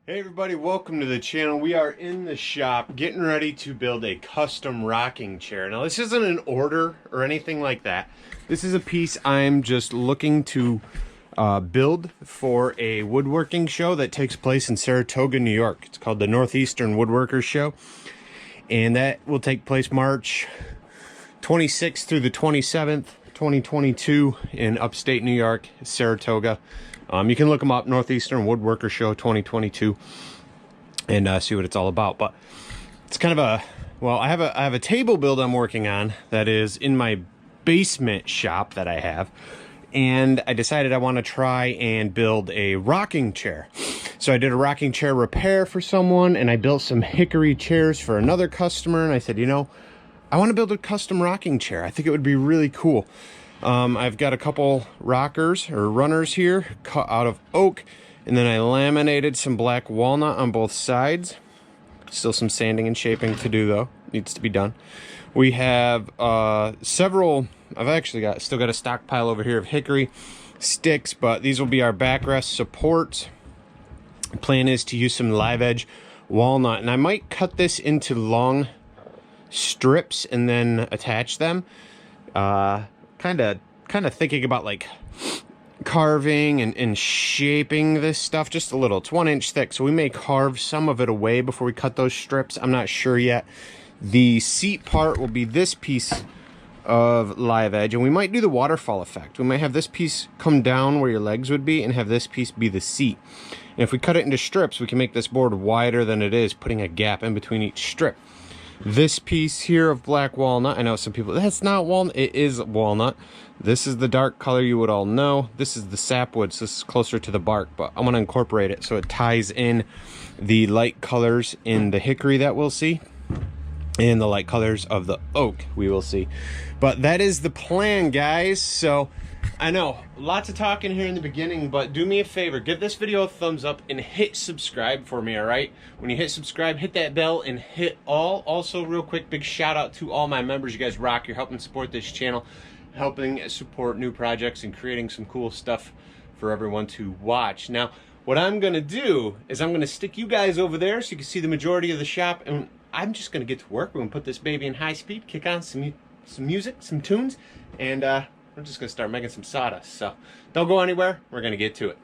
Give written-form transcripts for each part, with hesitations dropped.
Hey everybody, welcome to the channel. We are in the shop getting ready to build a custom rocking chair. Now this isn't an order or anything like that. This is a piece I'm just looking to build for a woodworking show that takes place in Saratoga, New York. It's called the Northeastern Woodworker Show. And that will take place March 26th through the 27th, 2022 in upstate New York, Saratoga. You can look them up, Northeastern Woodworker Show 2022, and see what it's all about. But it's kind of a, well, I have a table build I'm working on that is in my basement shop that I have, and I decided I want to try and build a rocking chair. So I did a rocking chair repair for someone, and I built some hickory chairs for another customer, and I said, you know, I want to build a custom rocking chair. I think it would be really cool. I've got a couple rockers or runners here cut out of oak, and then I laminated some black walnut on both sides. Still some sanding and shaping to do though, needs to be done. We have several, I've still got a stockpile over here of hickory sticks, but these will be our backrest supports. The plan is to use some live edge walnut, and I might cut this into long strips and then attach them. Kind of thinking about like carving and shaping this stuff just a little. It's 1 inch thick, so we may carve some of it away before we cut those strips. I'm not sure yet. The seat part will be this piece of live edge, and we might do the waterfall effect. We might have this piece come down where your legs would be and have this piece be the seat. And if we cut it into strips, we can make this board wider than it is, putting a gap in between each strip. This piece here of black walnut, I know some people, that's not walnut. It is walnut. This is the dark color you would all know. This is the sapwood, so this is closer to the bark, but I'm going to incorporate it so it ties in the light colors in the hickory that we'll see and the light colors of the oak we will see. But that is the plan, guys. So I know lots of talking here in the beginning, but do me a favor, give this video a thumbs up and hit subscribe for me. All right, when you hit subscribe, hit that bell and hit all. Also, real quick, big shout out to all my members. You guys rock. You're helping support this channel, helping support new projects, and creating some cool stuff for everyone to watch. Now what I'm gonna do is I'm gonna stick you guys over there so you can see the majority of the shop, and I'm just gonna get to work. We're gonna put this baby in high speed, kick on some music, some tunes, and we're just gonna start making some sawdust. So don't go anywhere, we're gonna get to it.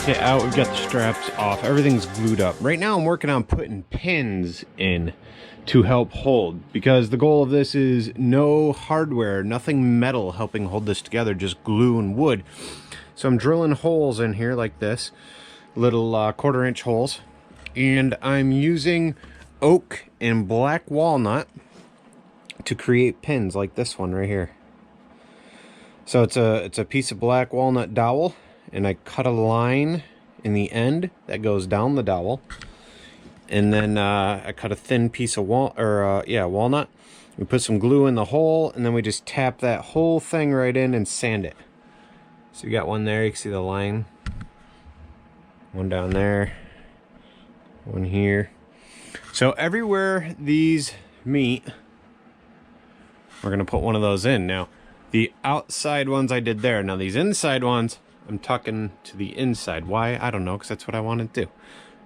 it out. We've got the straps off. Everything's glued up. Right now I'm working on putting pins in to help hold, because the goal of this is no hardware, nothing metal helping hold this together, just glue and wood. So I'm drilling holes in here like this, little 1/4 inch holes, and I'm using oak and black walnut to create pins like this one right here. So it's a piece of black walnut dowel, and I cut a line in the end that goes down the dowel, and then I cut a thin piece of walnut. We put some glue in the hole, and then we just tap that whole thing right in and sand it. So you got one there, you can see the line, one down there, one here. So everywhere these meet, we're gonna put one of those in. Now the outside ones I did there. Now these inside ones I'm tucking to the inside. Why? I don't know, because that's what I want to do.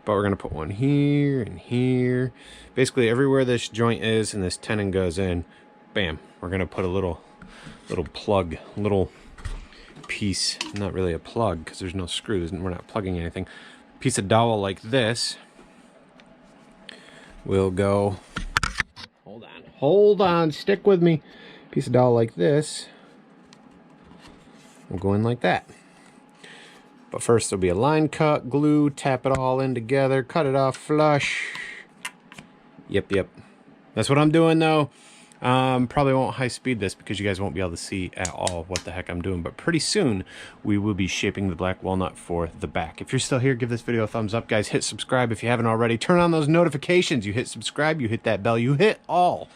But we're going to put one here and here. Basically everywhere this joint is and this tenon goes in, bam, we're going to put a little plug, little piece, not really a plug because there's no screws and we're not plugging anything. Piece of dowel like this will go, hold on, stick with me. Piece of dowel like this will go in like that. But first there'll be a line cut, glue, tap it all in together, cut it off flush. Yep. That's what I'm doing though. Probably won't high speed this because you guys won't be able to see at all what the heck I'm doing. But pretty soon we will be shaping the black walnut for the back. If you're still here, give this video a thumbs up, guys. Hit subscribe if you haven't already. Turn on those notifications. You hit subscribe, you hit that bell, you hit all.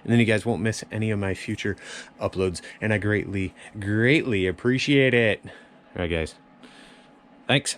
And then you guys won't miss any of my future uploads. And I greatly appreciate it. All right, guys. Thanks.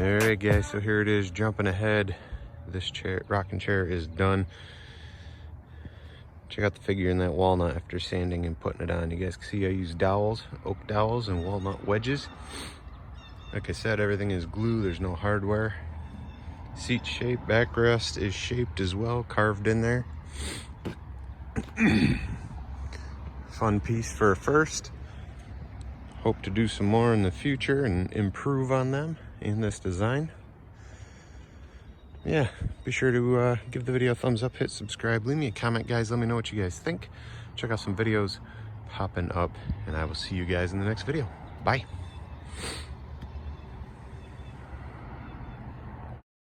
Alright guys, so here it is, jumping ahead. This chair, rocking chair is done. Check out the figure in that walnut after sanding and putting it on. You guys can see I use dowels, oak dowels and walnut wedges. Like I said, everything is glue, there's no hardware. Seat shape, backrest is shaped as well, carved in there. Fun piece for a first. Hope to do some more in the future and improve on them in this design. Yeah, be sure to give the video a thumbs up, hit subscribe, leave me a comment, guys. Let me know what you guys think. Check out some videos popping up, and I will see you guys in the next video. Bye.